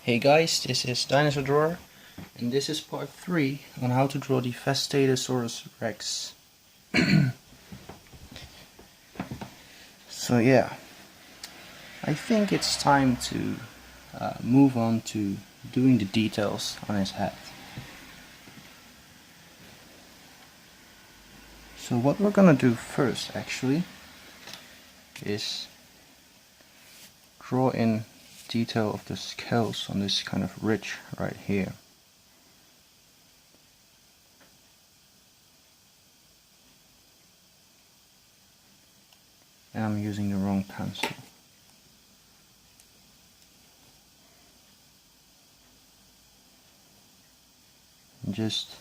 Hey guys, this is Dinosaur Drawer, and this is part 3 on how to draw the Vastatosaurus Rex. So yeah, I think it's time to move on to doing the details on his head. So what we're gonna do first actually is draw in detail of the scales on this kind of ridge right here. And I'm using the wrong pencil. And just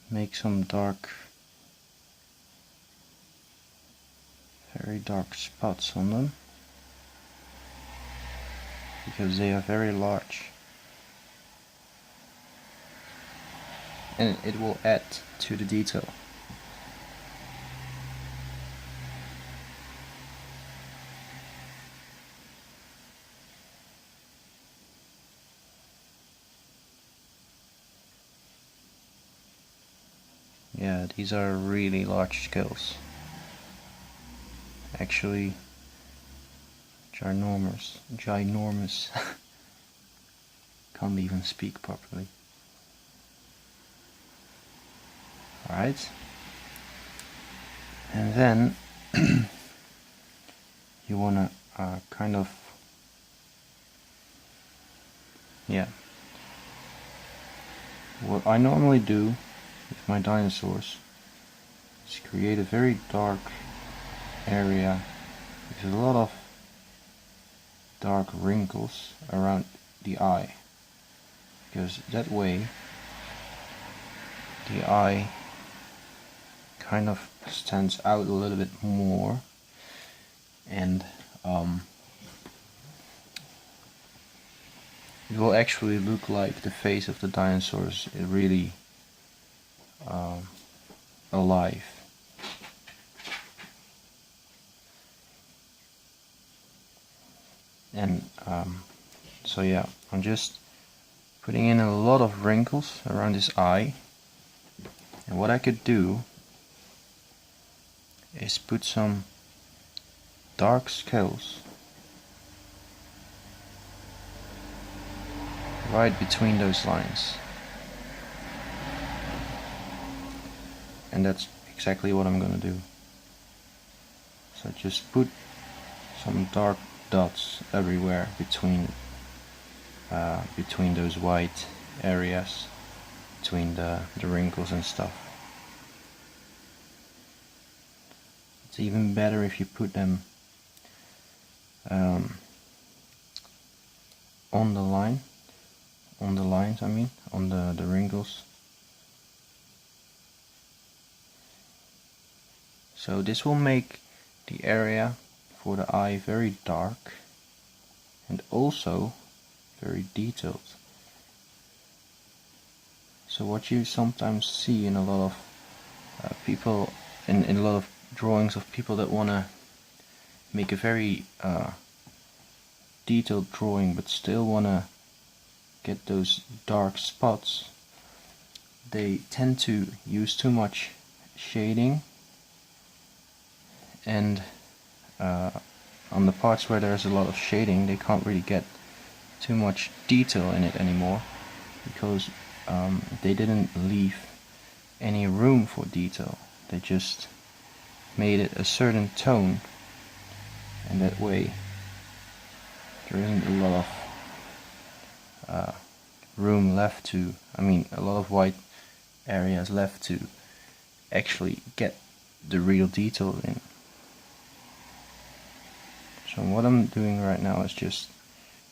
make some very dark spots on them, because they are very large, and it will add to the detail. Yeah, these are really large scales. Actually, ginormous. Can't even speak properly. Alright. And then you wanna kind of, what I normally do with my dinosaurs is create a very dark area with a lot of dark wrinkles around the eye, because that way the eye kind of stands out a little bit more, and it will actually look like the face of the dinosaurs is really alive. And so yeah, I'm just putting in a lot of wrinkles around his eye, and what I could do is put some dark scales right between those lines, and that's exactly what I'm gonna do. So just put some dark dots everywhere between those white areas, between the wrinkles and stuff. It's even better if you put them on the lines, on the wrinkles. So this will make the area for the eye very dark and also very detailed. So what you sometimes see in a lot of people, in a lot of drawings of people that want to make a very detailed drawing but still want to get those dark spots, they tend to use too much shading, and on the parts where there's a lot of shading they can't really get too much detail in it anymore, because they didn't leave any room for detail. They just made it a certain tone, and that way there isn't a lot of room left to, a lot of white areas left to actually get the real detail in. So what I'm doing right now is just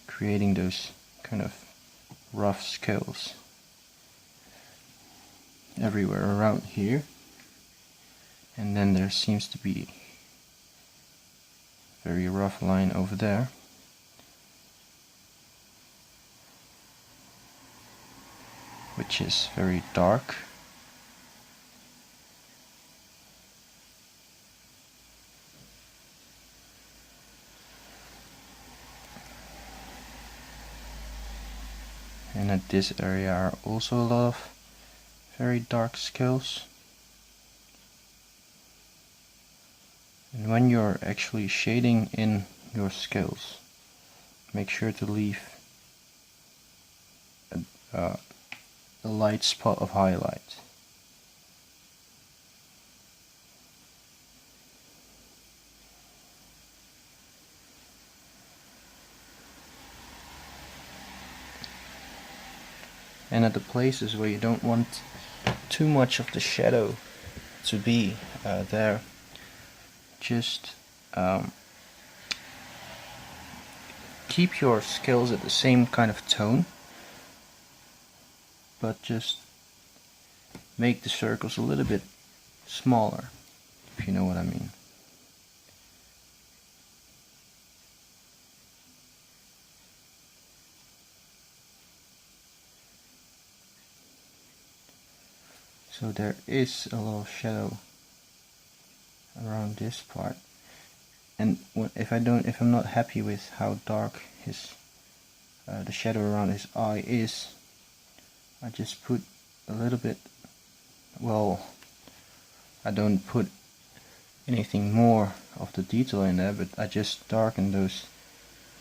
creating those kind of rough scales everywhere around here, and then there seems to be a very rough line over there. Which is very dark. And at this area are also a lot of very dark scales. And when you're actually shading in your scales, make sure to leave a light spot of highlight. And at the places where you don't want too much of the shadow to be there, just keep your scales at the same kind of tone, but just make the circles a little bit smaller, if you know what I mean. So there is a lot of shadow around this part, and if I'm not happy with how dark the shadow around his eye is, I just put a little bit. Well, I don't put anything more of the detail in there, but I just darken those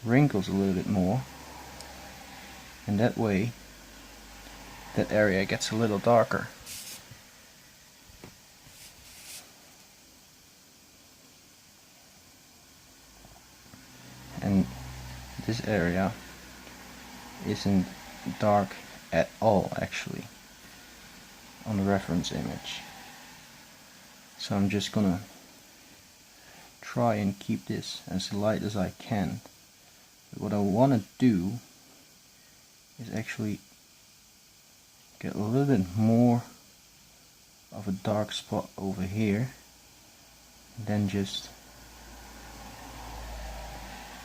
wrinkles a little bit more, and that way that area gets a little darker. And this area isn't dark at all actually on the reference image. So I'm just gonna try and keep this as light as I can. But what I want to do is actually get a little bit more of a dark spot over here, and then just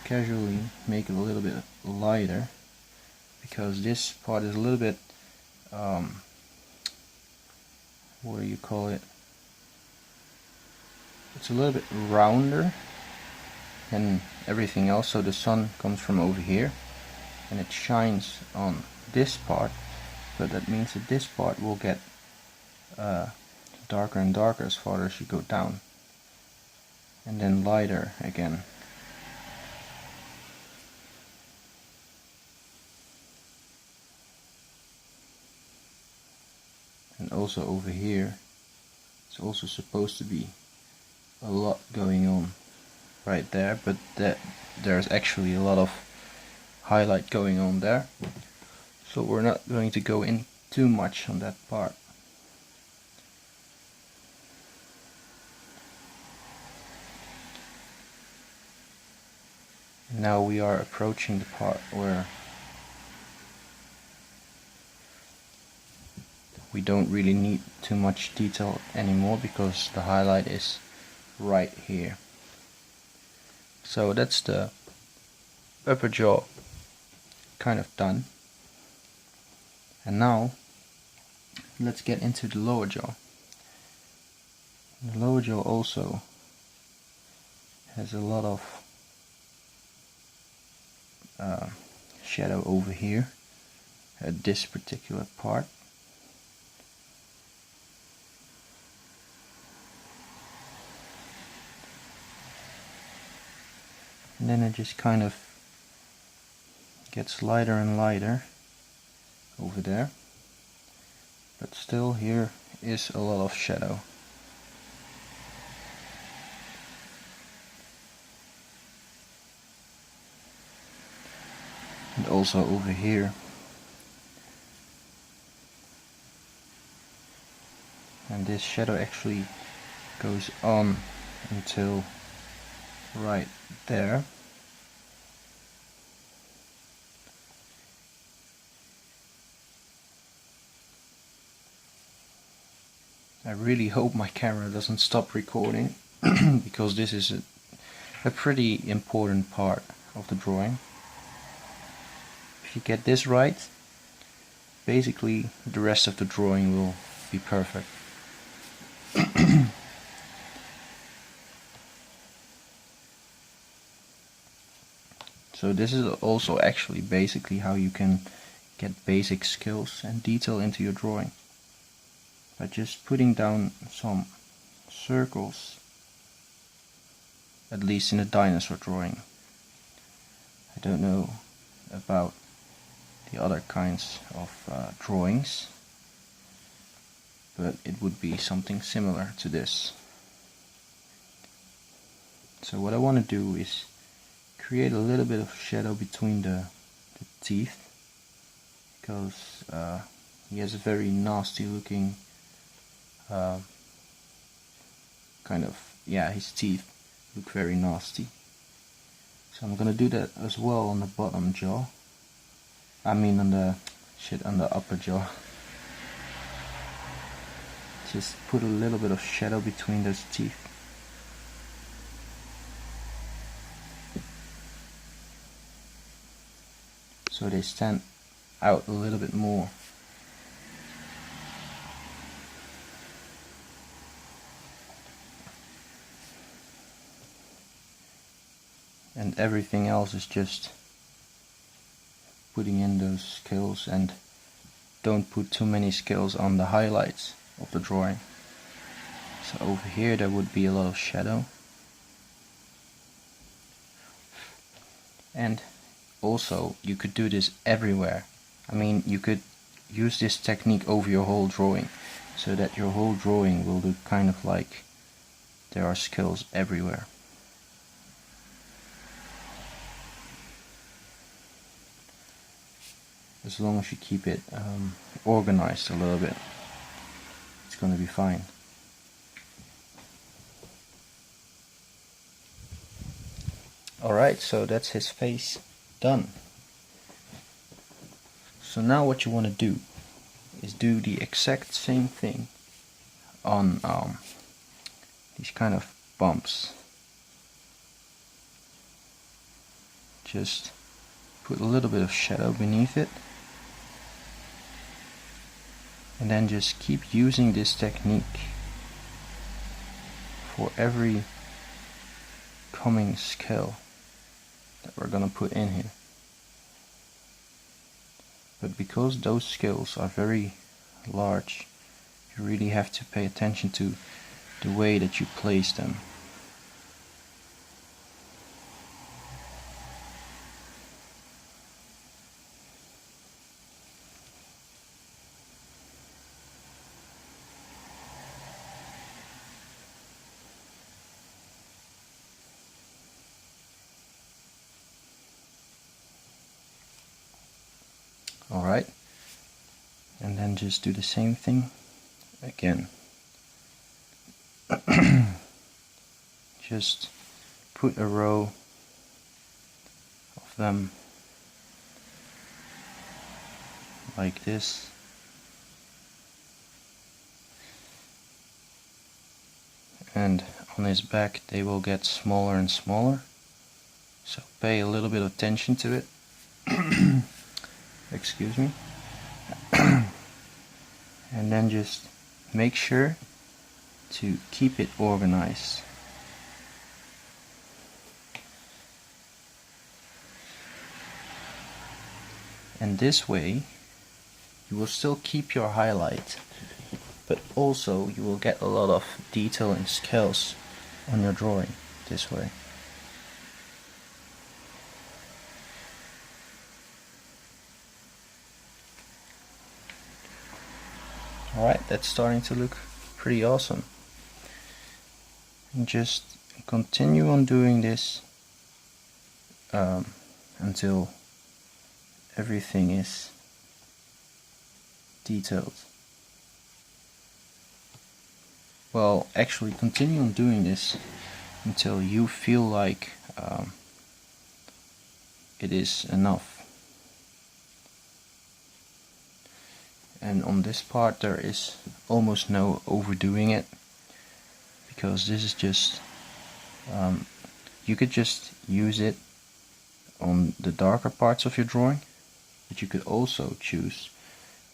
casually make it a little bit lighter, because this part is a little bit what do you call it? It's a little bit rounder than everything else, so the sun comes from over here and it shines on this part, but that means that this part will get darker and darker as far as you go down, and then lighter again. And also over here, it's also supposed to be a lot going on right there, but there's actually a lot of highlight going on there, so we're not going to go in too much on that part. Now we are approaching the part where we don't really need too much detail anymore, because the highlight is right here. So that's the upper jaw kind of done. And now let's get into the lower jaw. The lower jaw also has a lot of shadow over here at this particular part. And then it just kind of gets lighter and lighter over there, but still here is a lot of shadow. And also over here. And this shadow actually goes on until right there. I really hope my camera doesn't stop recording because this is a pretty important part of the drawing. If you get this right, basically the rest of the drawing will be perfect. So this is also actually basically how you can get basic skills and detail into your drawing by just putting down some circles, at least in a dinosaur drawing. I don't know about the other kinds of drawings, but it would be something similar to this. So what I want to do is create a little bit of shadow between the teeth, because he has a very nasty looking his teeth look very nasty. So I'm gonna do that as well on the bottom jaw. I mean on the upper jaw. Just put a little bit of shadow between those teeth. So they stand out a little bit more. And everything else is just putting in those scales, and don't put too many scales on the highlights of the drawing. So over here there would be a lot of shadow. And also you could do this everywhere. I mean, you could use this technique over your whole drawing, so that your whole drawing will look kind of like there are scales everywhere. As long as you keep it organized a little bit, it's going to be fine. Alright, so that's his face done. So now what you want to do is do the exact same thing on these kind of bumps. Just put a little bit of shadow beneath it, and then just keep using this technique for every coming scale that we're gonna put in here. But because those scales are very large, you really have to pay attention to the way that you place them. Alright, and then just do the same thing again. Just put a row of them like this. And on his back they will get smaller and smaller, so pay a little bit of attention to it. Excuse me. And then just make sure to keep it organized. And this way you will still keep your highlight, but also you will get a lot of detail and scales on your drawing this way. Alright, that's starting to look pretty awesome. And just continue on doing this until everything is detailed. Well, actually continue on doing this until you feel like it is enough. And on this part there is almost no overdoing it, because this is just you could just use it on the darker parts of your drawing, but you could also choose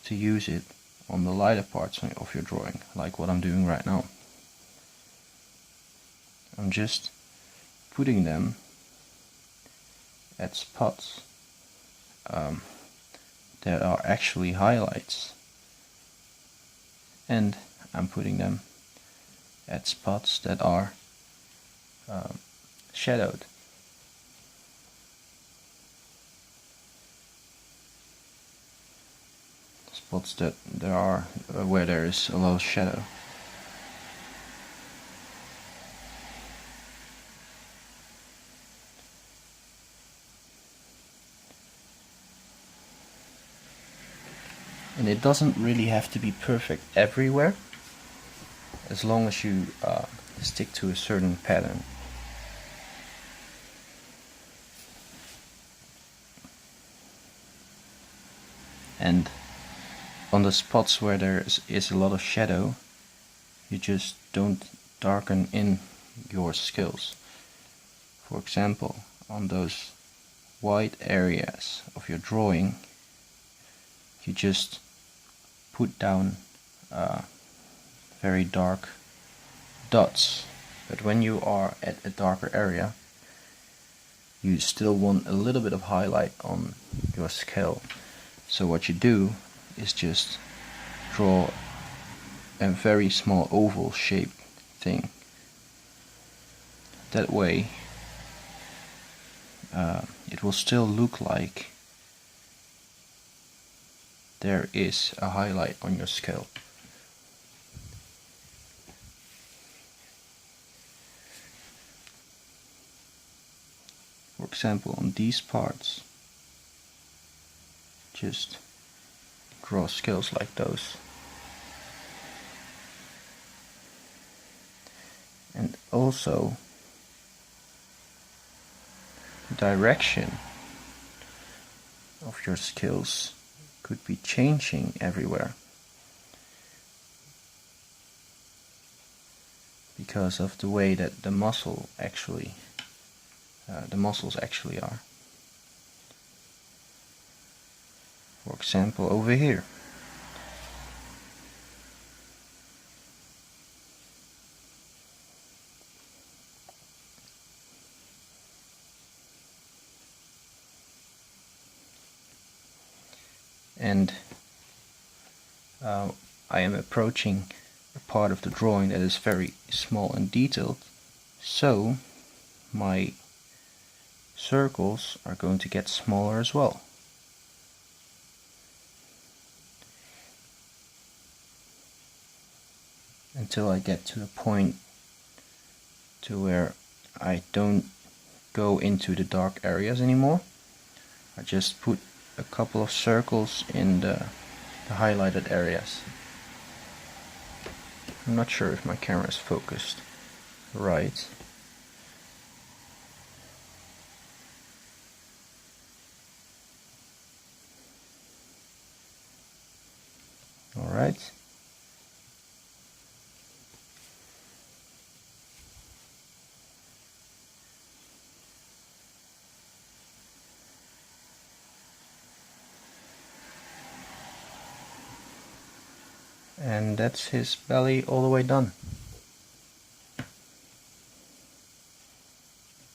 to use it on the lighter parts of your drawing, like what I'm doing right now. I'm just putting them at spots that are actually highlights, and I'm putting them at spots that are shadowed. Spots that there are where there is a lot of shadow. And it doesn't really have to be perfect everywhere, as long as you stick to a certain pattern. And on the spots where there is a lot of shadow, you just don't darken in your skills. For example, on those white areas of your drawing, you just put down very dark dots. But when you are at a darker area, you still want a little bit of highlight on your scale. So what you do is just draw a very small oval shaped thing. That way it will still look like there is a highlight on your scale. For example, on these parts, just draw scales like those. And also, direction of your scales could be changing everywhere because of the way that the muscles actually are. For example, over here. And I am approaching a part of the drawing that is very small and detailed, so my circles are going to get smaller as well. Until I get to a point to where I don't go into the dark areas anymore. I just put a couple of circles in the highlighted areas. I'm not sure if my camera is focused right. Alright. And that's his belly all the way done.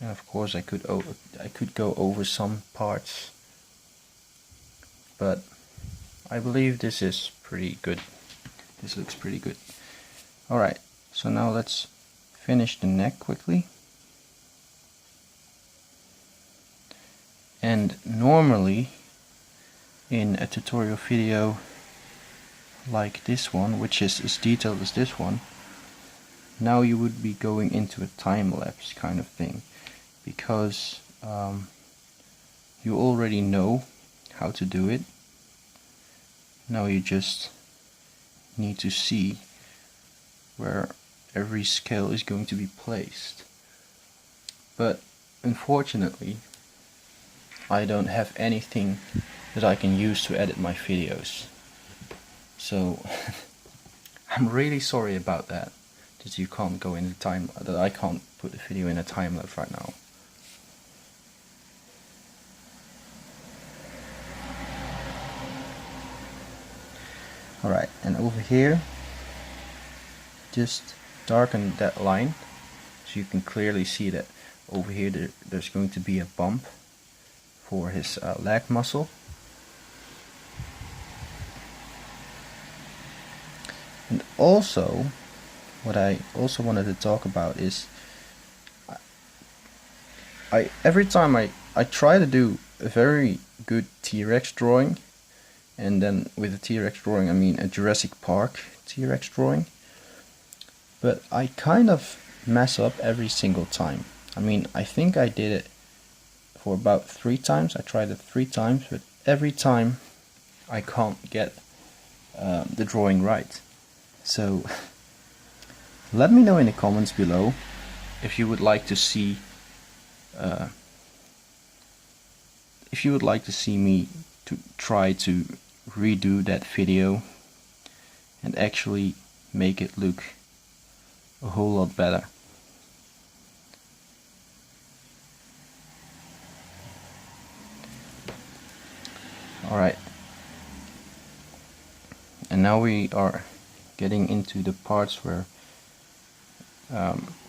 And of course I could go over some parts, but I believe this is pretty good. This looks pretty good. Alright, so now let's finish the neck quickly. And normally in a tutorial video like this one, which is as detailed as this one, now you would be going into a time-lapse kind of thing, because you already know how to do it. Now you just need to see where every scale is going to be placed. But unfortunately, I don't have anything that I can use to edit my videos. So I'm really sorry about that. That you can't go in the time, that I can't put a video in a time lapse right now. Alright, and over here, just darken that line so you can clearly see that over here there's going to be a bump for his leg muscle. also, what I also wanted to talk about is every time I try to do a very good T-Rex drawing, and then with a T-Rex drawing I mean a Jurassic Park T-Rex drawing, but I kind of mess up every single time. I mean, I think I did it for about 3 times. I tried it 3 times, but every time I can't get the drawing right. So let me know in the comments below if you would like to see me to try to redo that video and actually make it look a whole lot better. Alright, and now we are getting into the parts where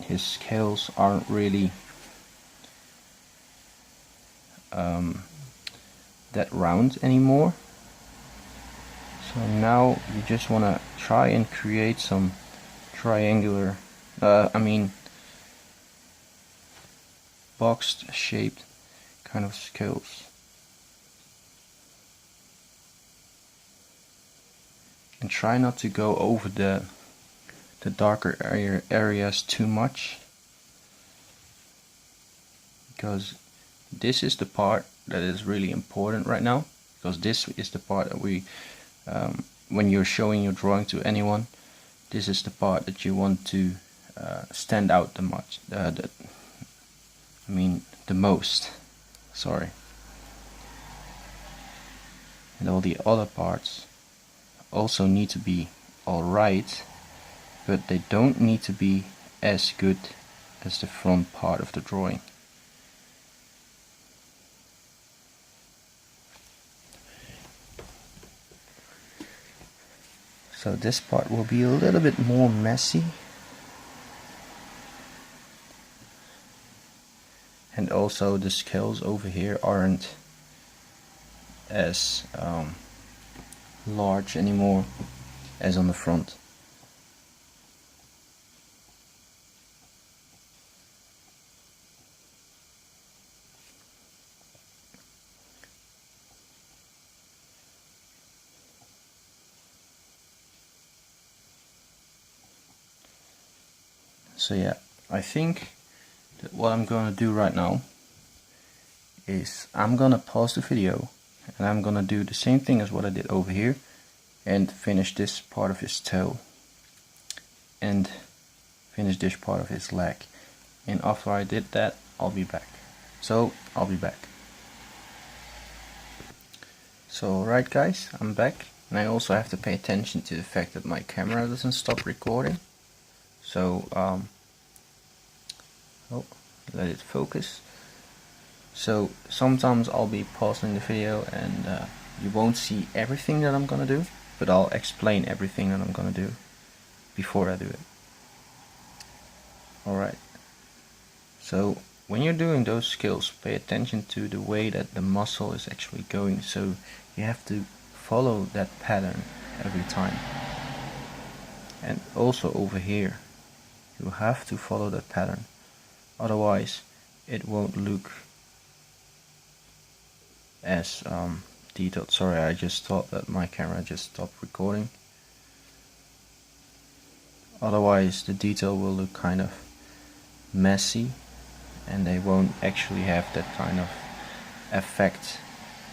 his scales aren't really that round anymore. So now you just want to try and create some triangular, boxed shaped kind of scales. And try not to go over the darker areas too much, because this is the part that is really important right now, because this is the part that we when you're showing your drawing to anyone, this is the part that you want to stand out the most. Sorry. And all the other parts also need to be alright, but they don't need to be as good as the front part of the drawing. So this part will be a little bit more messy, and also the scales over here aren't as large anymore as on the front. So yeah, I think that what I'm gonna do right now is I'm gonna pause the video and I'm gonna do the same thing as what I did over here and finish this part of his toe and finish this part of his leg, and after I did that I'll be back. So I'll be back. So alright guys, I'm back, and I also have to pay attention to the fact that my camera doesn't stop recording. So let it focus. So sometimes I'll be pausing the video and you won't see everything that I'm gonna do, but I'll explain everything that I'm gonna do before I do it. Alright, so when you're doing those skills, pay attention to the way that the muscle is actually going. So you have to follow that pattern every time. And also over here, you have to follow that pattern. Otherwise, it won't look as detailed. Sorry, I just thought that my camera just stopped recording. Otherwise, the detail will look kind of messy, and they won't actually have that kind of effect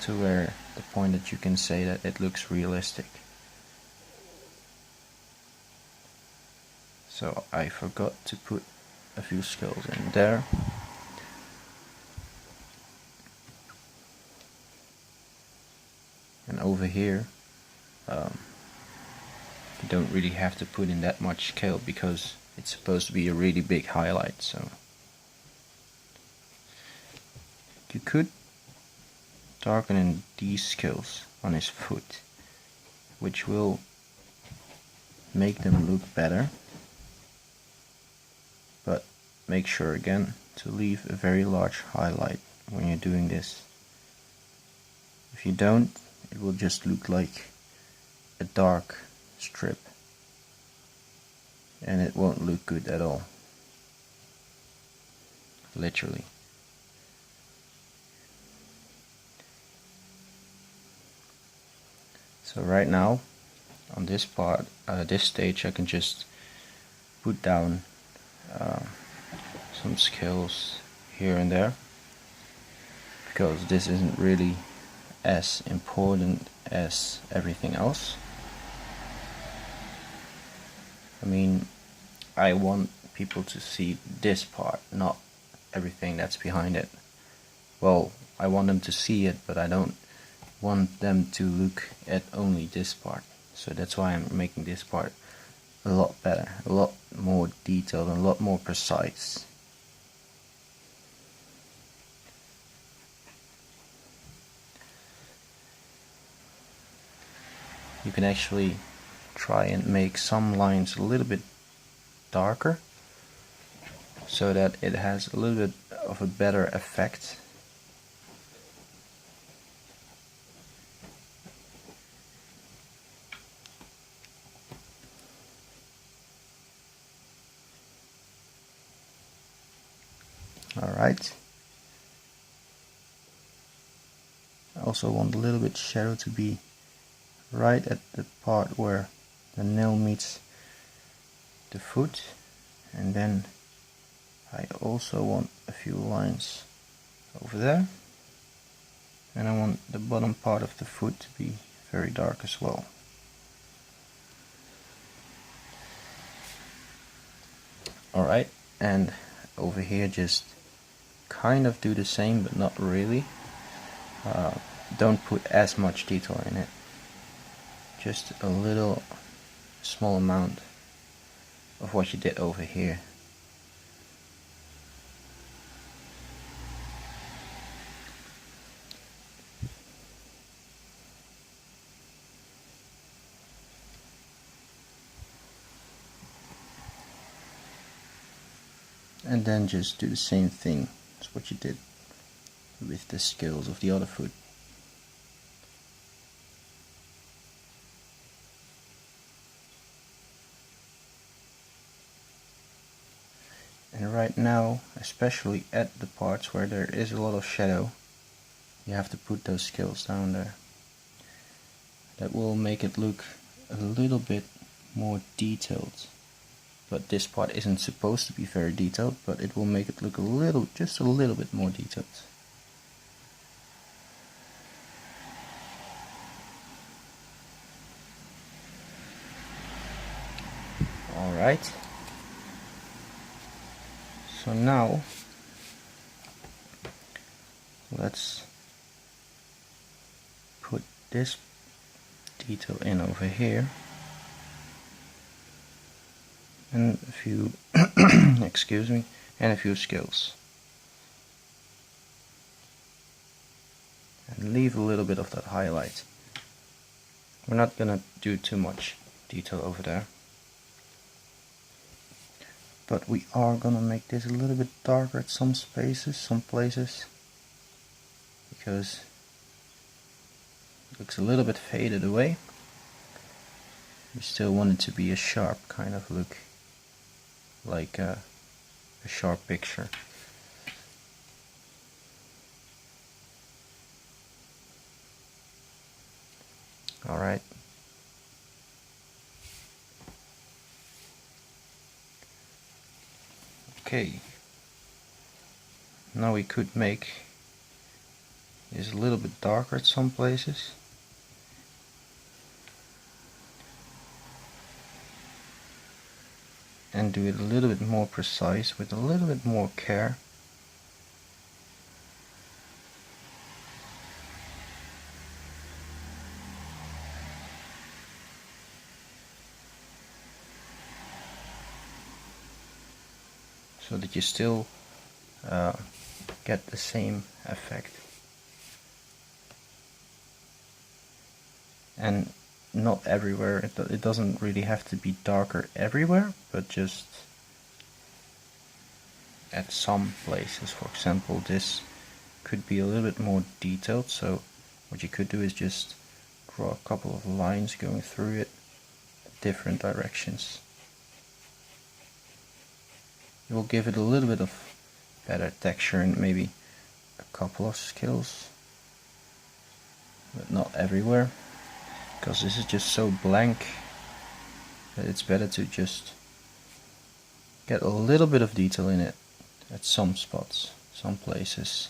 to where the point that you can say that it looks realistic. So I forgot to put a few scales in there. And over here, you don't really have to put in that much scale because it's supposed to be a really big highlight. So you could darken in these scales on his foot, which will make them look better, but make sure again to leave a very large highlight when you're doing this. If you don't, it will just look like a dark strip. and it won't look good at all, literally. So right now on this part, this stage, I can just put down some scales here and there, because this isn't really as important as everything else. I mean, I want people to see this part, not everything that's behind it. Well, I want them to see it, but I don't want them to look at only this part. So that's why I'm making this part a lot better, a lot more detailed, and a lot more precise. You can actually try and make some lines a little bit darker, so that it has a little bit of a better effect. Alright. I also want a little bit shadow to be right at the part where the nail meets the foot, and then I also want a few lines over there, and I want the bottom part of the foot to be very dark as well. Alright, and over here just kind of do the same, but not really. Don't put as much detail in it, just a little small amount of what you did over here. And then just do the same thing as what you did with the scales of the other foot. And right now, especially at the parts where there is a lot of shadow, you have to put those scales down there. That will make it look a little bit more detailed. But this part isn't supposed to be very detailed, but it will make it look just a little bit more detailed. Alright. So now, let's put this detail in over here, and a few excuse me, and a few scales, and leave a little bit of that highlight. We're not gonna do too much detail over there, but we are gonna make this a little bit darker at some places, because it looks a little bit faded away. We still want it to be a sharp kind of look, like a sharp picture. Alright. Okay. Now we could make this a little bit darker at some places. And do it a little bit more precise with a little bit more care. So that you still get the same effect. And not everywhere, it doesn't really have to be darker everywhere, but just at some places. For example, this could be a little bit more detailed, so what you could do is just draw a couple of lines going through it, different directions. It will give it a little bit of better texture and maybe a couple of skills, but not everywhere, because this is just so blank that it's better to just get a little bit of detail in it at some spots, some places.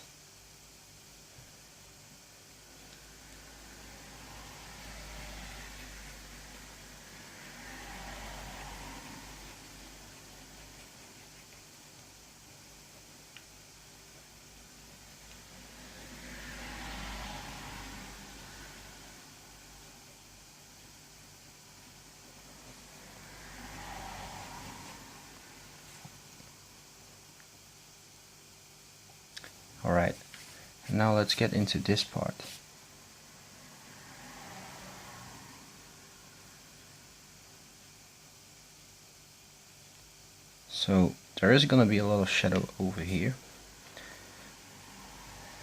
Alright, now let's get into this part. So there is going to be a lot of shadow over here,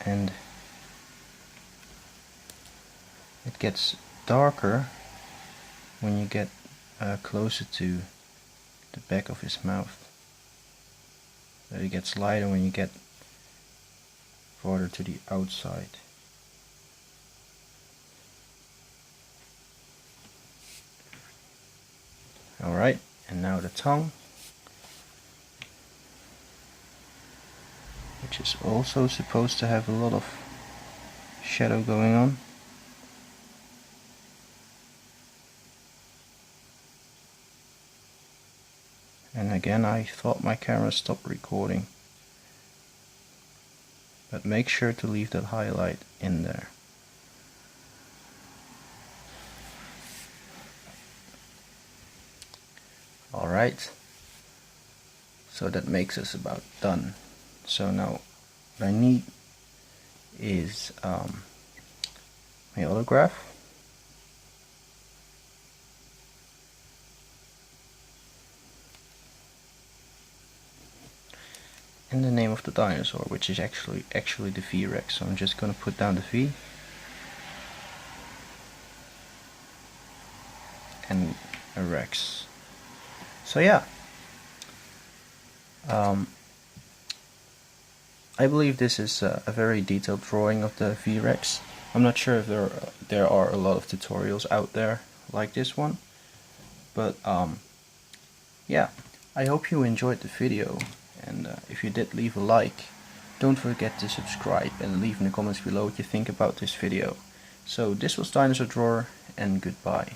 and it gets darker when you get closer to the back of his mouth. It gets lighter when you get farther to the outside. Alright, and now the tongue, which is also supposed to have a lot of shadow going on. And again, I thought my camera stopped recording, but make sure to leave that highlight in there. Alright, so that makes us about done. So now what I need is my autograph. And the name of the dinosaur, which is actually the V-Rex. So I'm just going to put down the V and a Rex. So yeah, I believe this is a very detailed drawing of the V-Rex. I'm not sure if there are a lot of tutorials out there like this one, but yeah, I hope you enjoyed the video. And if you did, leave a like. Don't forget to subscribe and leave in the comments below what you think about this video. So this was Dinosaur Drawer, and goodbye.